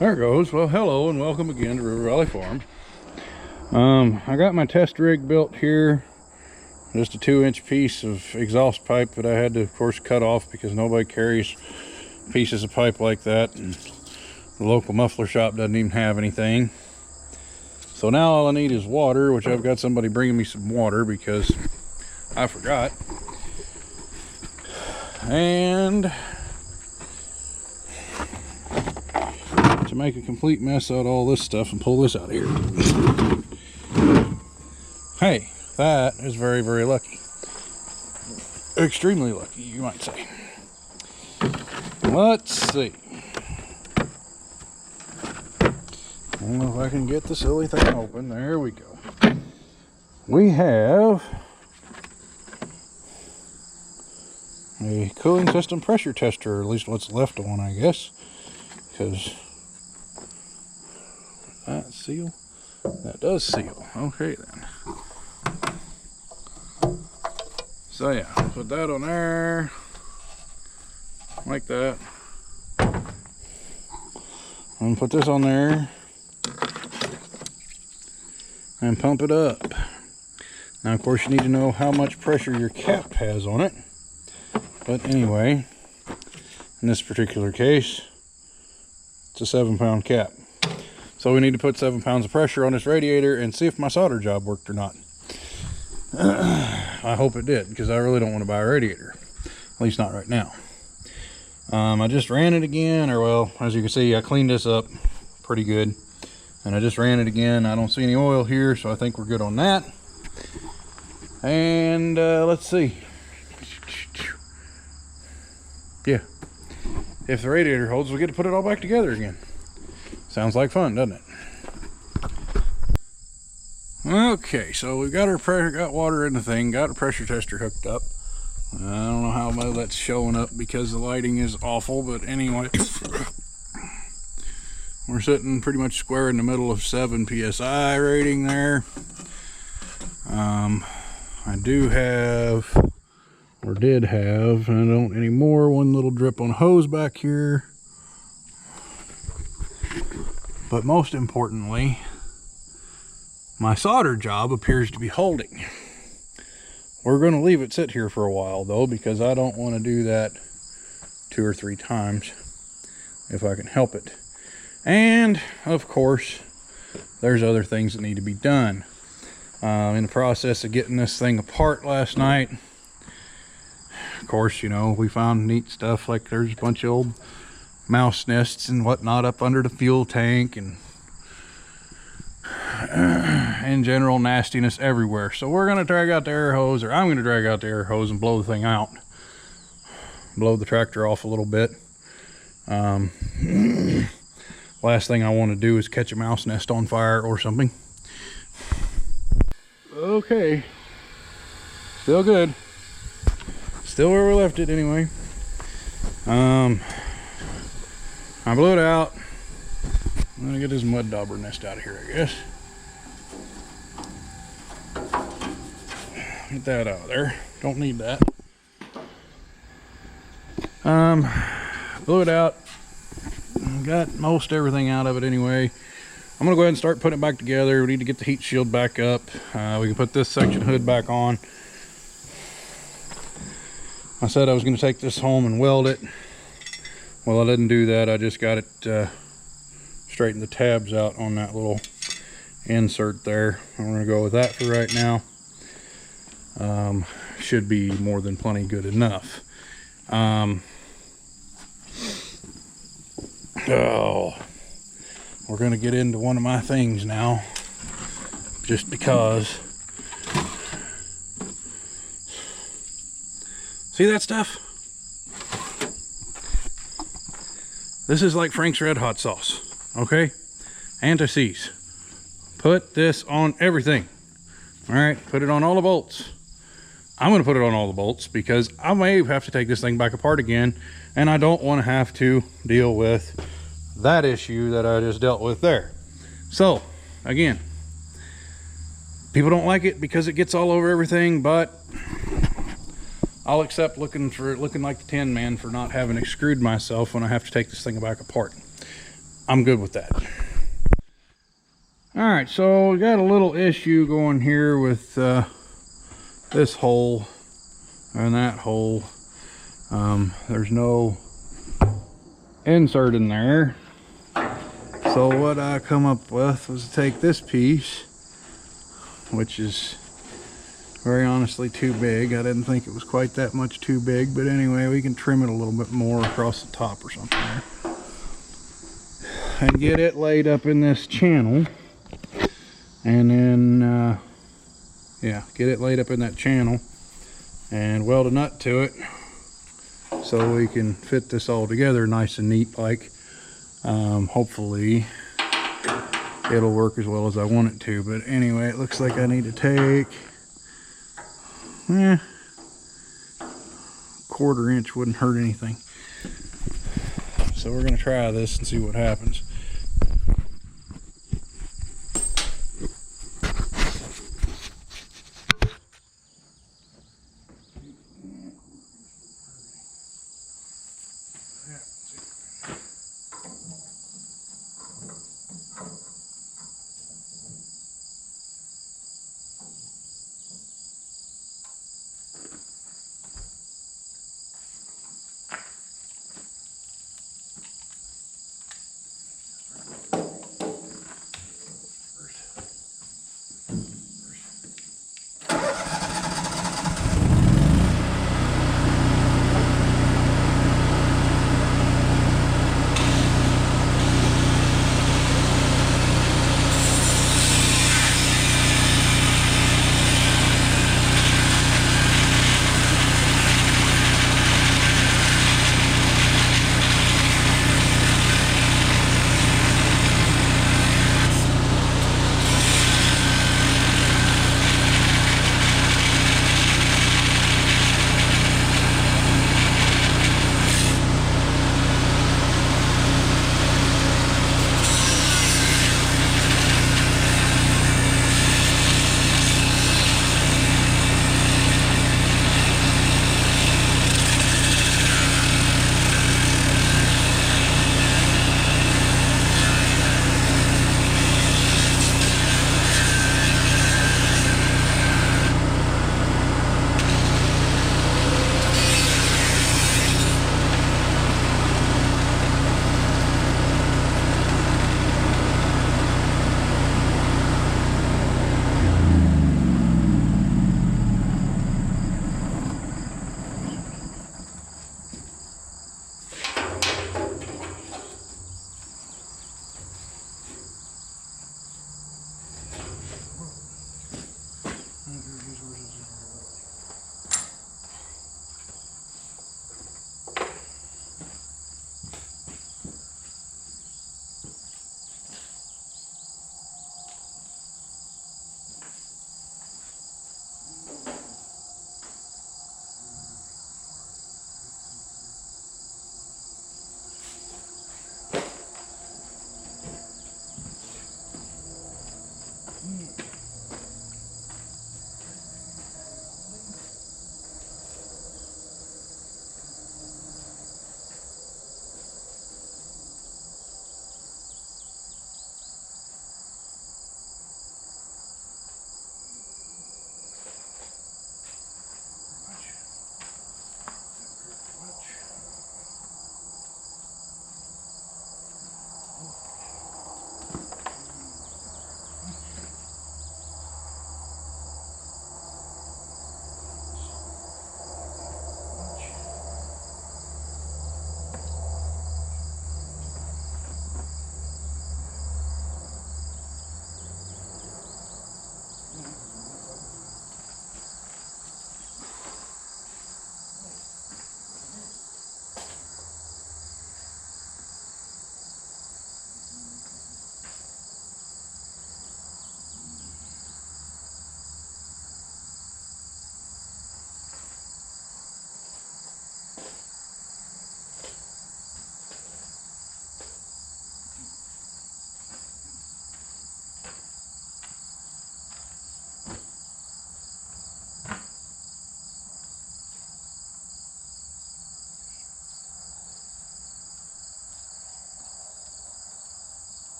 There it goes. Well, hello and welcome again to River Valley Farm. I got my test rig built here. Just a 2-inch piece of exhaust pipe that I had to, of course, cut off because nobody carries pieces of pipe like that. And the local muffler shop doesn't even have anything. So now all I need is water, which I've got somebody bringing me some water because I forgot. And to make a complete mess out of all this stuff and pull this out of here. Hey, that is very, very lucky. Extremely lucky, you might say. Let's see. I don't know if I can get the silly thing open. There we go. We have a cooling system pressure tester, or at least what's left of one, I guess. Because that seal? That does seal. Okay then. So yeah, put that on there. Like that. And put this on there. And pump it up. Now of course you need to know how much pressure your cap has on it. But anyway, in this particular case, it's a 7-pound cap. So we need to put 7 pounds of pressure on this radiator and see if my solder job worked or not. I hope it did, because I really don't want to buy a radiator. At least not right now. I just ran it again, or well, as you can see, I cleaned this up pretty good. And I just ran it again. I don't see any oil here, so I think we're good on that. And let's see. Yeah. If the radiator holds, we get to put it all back together again. Sounds like fun, doesn't it? Okay, so we've got our pressure, got water in the thing, got our pressure tester hooked up. I don't know how well that's showing up because the lighting is awful, but anyway. We're sitting pretty much square in the middle of 7 psi rating there. I do have, or did have, and I don't anymore, one little drip on a hose back here. But most importantly, my solder job appears to be holding. We're going to leave it sit here for a while though, because I don't want to do that 2 or 3 times if I can help it. And of course, there's other things that need to be done. In the process of getting this thing apart last night, of course, you know, we found neat stuff like there's a bunch of old mouse nests and whatnot up under the fuel tank, and in general nastiness everywhere. So we're going to drag out the air hose, or I'm going to drag out the air hose and blow the thing out. Blow the tractor off a little bit. Last thing I want to do is catch a mouse nest on fire or something. Okay. Still good. Still where we left it anyway. I blew it out. I'm gonna get this mud dauber nest out of here, I guess. Get that out of there. Don't need that. Blew it out. Got most everything out of it anyway. I'm gonna go ahead and start putting it back together. We need to get the heat shield back up. We can put this section hood back on. I said I was gonna take this home and weld it. Well, I didn't do that. I just got it straightened the tabs out on that little insert there. I'm gonna go with that for right now. Should be more than plenty good enough. Oh, we're gonna get into one of my things now, just because. See that stuff? This is like Frank's Red Hot sauce, okay? Anti-seize. Put this on everything. All right, put it on all the bolts. I'm gonna put it on all the bolts because I may have to take this thing back apart again, and I don't want to have to deal with that issue that I just dealt with there. So again, people don't like it because it gets all over everything, but I'll accept looking like the Tin Man for not having extruded myself when I have to take this thing back apart. I'm good with that. All right, so we got a little issue going here with this hole and that hole. There's no insert in there. So what I come up with was to take this piece, which is very honestly too big. I didn't think it was quite that much too big, but anyway, we can trim it a little bit more across the top or something there. And get it laid up in this channel. And then, yeah, get it laid up in that channel and weld a nut to it so we can fit this all together nice and neat like. Hopefully it'll work as well as I want it to, but anyway, it looks like I need to take, 1/4 inch wouldn't hurt anything. So we're gonna try this and see what happens.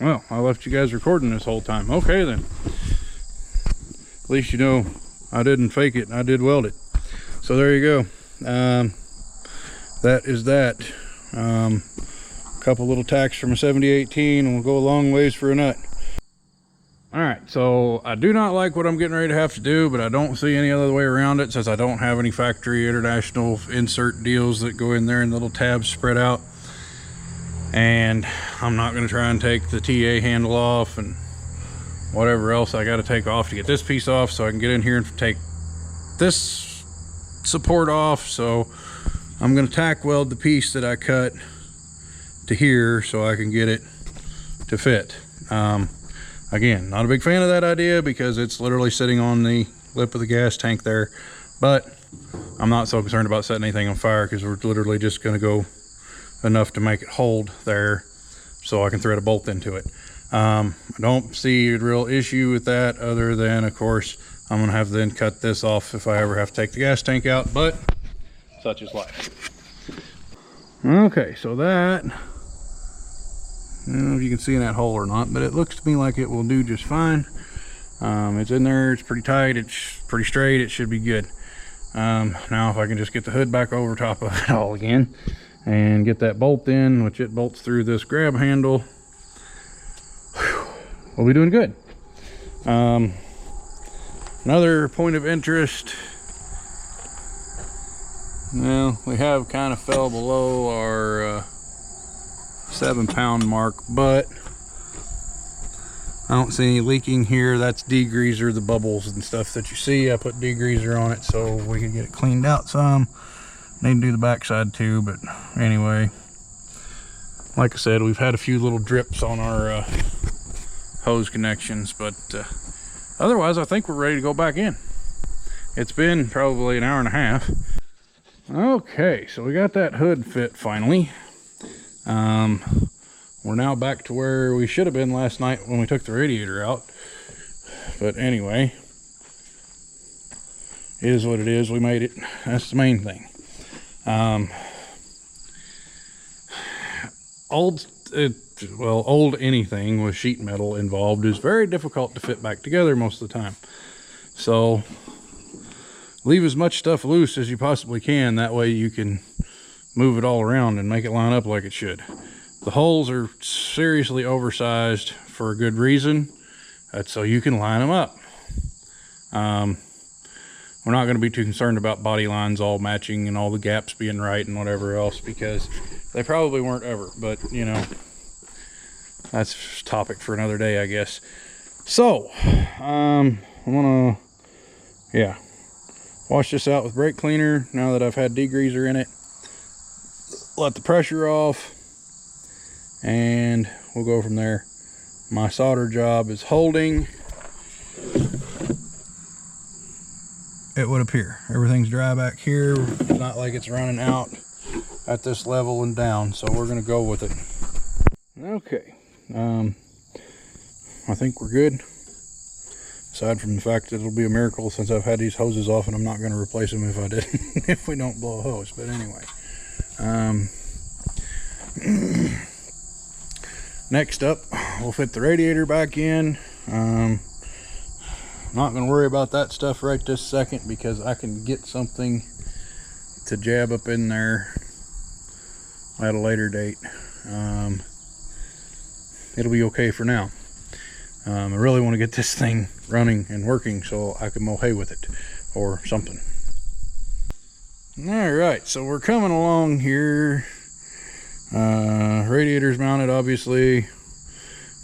Well, I left you guys recording this whole time. Okay then. At least you know I didn't fake it. I did weld it. So there you go. That is that. Couple little tacks from a 7018 and we'll go a long ways for a nut. Alright, so I do not like what I'm getting ready to have to do, but I don't see any other way around it since I don't have any factory international insert deals that go in there and little tabs spread out. And I'm not going to try and take the TA handle off and whatever else I got to take off to get this piece off so I can get in here and take this support off. So I'm going to tack weld the piece that I cut to here so I can get it to fit. Again, not a big fan of that idea because it's literally sitting on the lip of the gas tank there, but I'm not so concerned about setting anything on fire because we're literally just going to go enough to make it hold there so I can thread a bolt into it. I don't see a real issue with that other than, of course, I'm going to have to then cut this off if I ever have to take the gas tank out, but such is life. Okay, so that, I don't know if you can see in that hole or not, but it looks to me like it will do just fine. It's in there, it's pretty tight, it's pretty straight, it should be good. Now if I can just get the hood back over top of it all again and get that bolt in, which it bolts through this grab handle, we'll be doing good. Another point of interest, well, we have kind of fell below our 7-pound mark, but I don't see any leaking here. That's degreaser, the bubbles and stuff that you see. I put degreaser on it so we can get it cleaned out some. Need to do the backside too, but anyway, like I said, we've had a few little drips on our hose connections, but otherwise I think we're ready to go back in. It's been probably an hour and a half. Okay, so we got that hood fit finally. We're now back to where we should have been last night when we took the radiator out. But anyway, it is what it is. We made it. That's the main thing. Old anything with sheet metal involved is very difficult to fit back together most of the time. So leave as much stuff loose as you possibly can. That way you can move it all around and make it line up like it should. The holes are seriously oversized for a good reason. That's so you can line them up. We're not going to be too concerned about body lines all matching and all the gaps being right and whatever else, because they probably weren't ever, but you know, that's a topic for another day, I guess. So I'm gonna wash this out with brake cleaner now that I've had degreaser in it. Let the pressure off and we'll go from there. My solder job is holding. It would appear everything's dry back here. It's not like it's running out at this level and down, so we're gonna go with it. Okay, I think we're good, aside from the fact that it'll be a miracle since I've had these hoses off and I'm not going to replace them if I didn't if we don't blow a hose. But anyway, next up we'll fit the radiator back in. I'm not going to worry about that stuff right this second because I can get something to jab up in there at a later date. It'll be okay for now. I really want to get this thing running and working so I can mow hay with it or something. Alright, so we're coming along here. Radiator's mounted, obviously.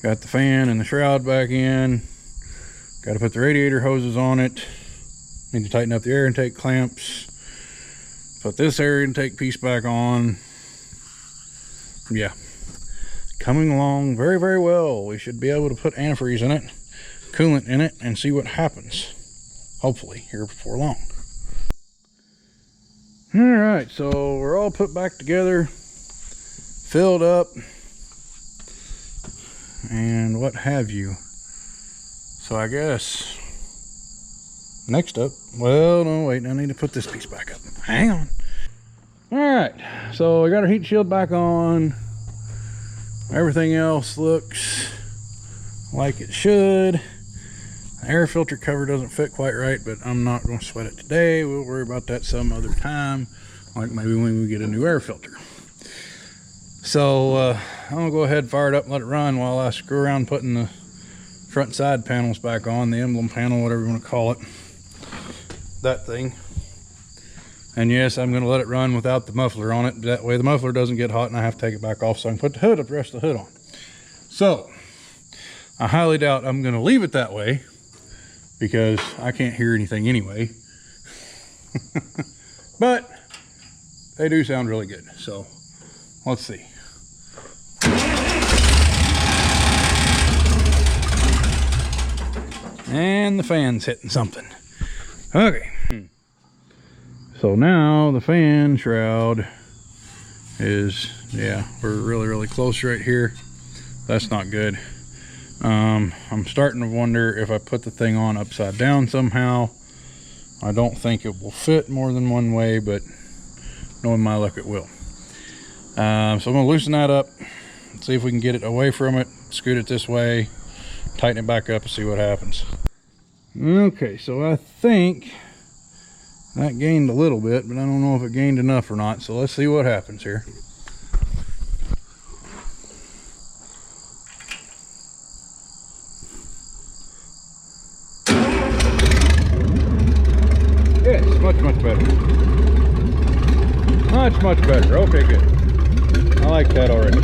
Got the fan and the shroud back in. Got to put the radiator hoses on it. Need to tighten up the air intake clamps. Put this air intake piece back on. Yeah, coming along very, very well. We should be able to put antifreeze in it, coolant in it, and see what happens. Hopefully, here before long. Alright, so we're all put back together, filled up, and what have you. So I guess next up, well, no, wait, I need to put this piece back up. Hang on. Alright, so we got our heat shield back on. Everything else looks like it should. The air filter cover doesn't fit quite right, but I'm not going to sweat it today. We'll worry about that some other time, like maybe when we get a new air filter. So I'm going to go ahead and fire it up and let it run while I screw around putting the front and side panels back on, the emblem panel, whatever you want to call it, that thing. And yes, I'm going to let it run without the muffler on it. That way the muffler doesn't get hot and I have to take it back off so I can put the hood up, the rest of the hood on. So I highly doubt I'm going to leave it that way, because I can't hear anything anyway. But they do sound really good, so let's see. And the fan's hitting something. Okay. So now the fan shroud is, yeah, we're really close right here. That's not good. I'm starting to wonder if I put the thing on upside down somehow. I don't think it will fit more than one way, but knowing my luck, it will. So I'm going to loosen that up, see if we can get it away from it, scoot it this way, tighten it back up and see what happens. Okay, so I think that gained a little bit, but I don't know if it gained enough or not, so let's see what happens here. Yes, much better. Much better. Okay, good. I like that already.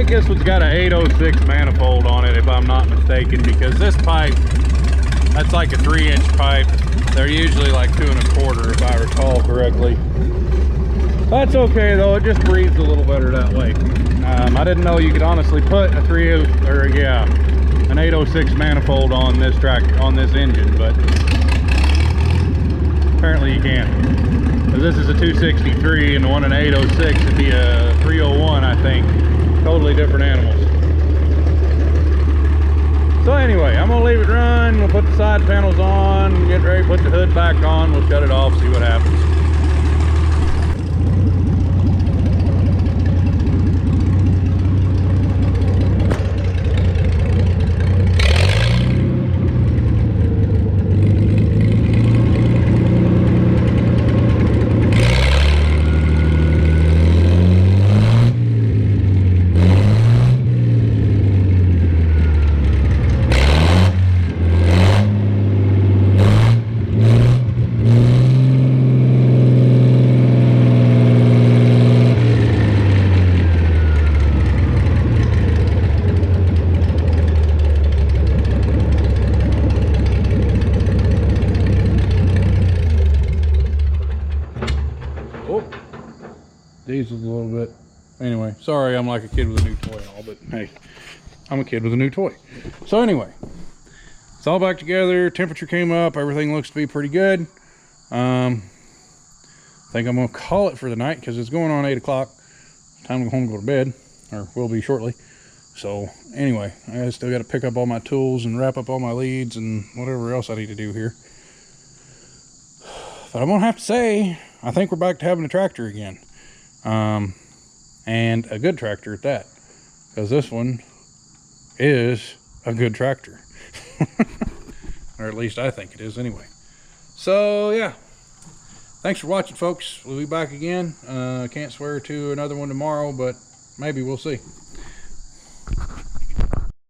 This one's got an 806 manifold on it, if I'm not mistaken, because this pipe, that's like a 3-inch pipe. They're usually like 2 1/4, if I recall correctly. That's okay though, it just breathes a little better that way. I didn't know you could honestly put a an 806 manifold on this this engine, but apparently you can. Because this is a 263 and the one in 806 would be a 301, I think. Totally different animals. So anyway, I'm gonna leave it run. We'll put the side panels on, get ready, put the hood back on. We'll shut it off, see what happens. Diesel's a little bit. Anyway, sorry, I'm like a kid with a new toy and all, but hey, I'm a kid with a new toy. So anyway, it's all back together. Temperature came up. Everything looks to be pretty good. I think I'm gonna call it for the night because it's going on 8 o'clock. Time to go home and go to bed, or will be shortly. So anyway, I still got to pick up all my tools and wrap up all my leads and whatever else I need to do here. But I'm gonna have to say, I think we're back to having a tractor again. And a good tractor at that, because this one is a good tractor. Or at least I think it is anyway. So yeah, thanks for watching, folks. We'll be back again. Can't swear to another one tomorrow, but maybe, we'll see.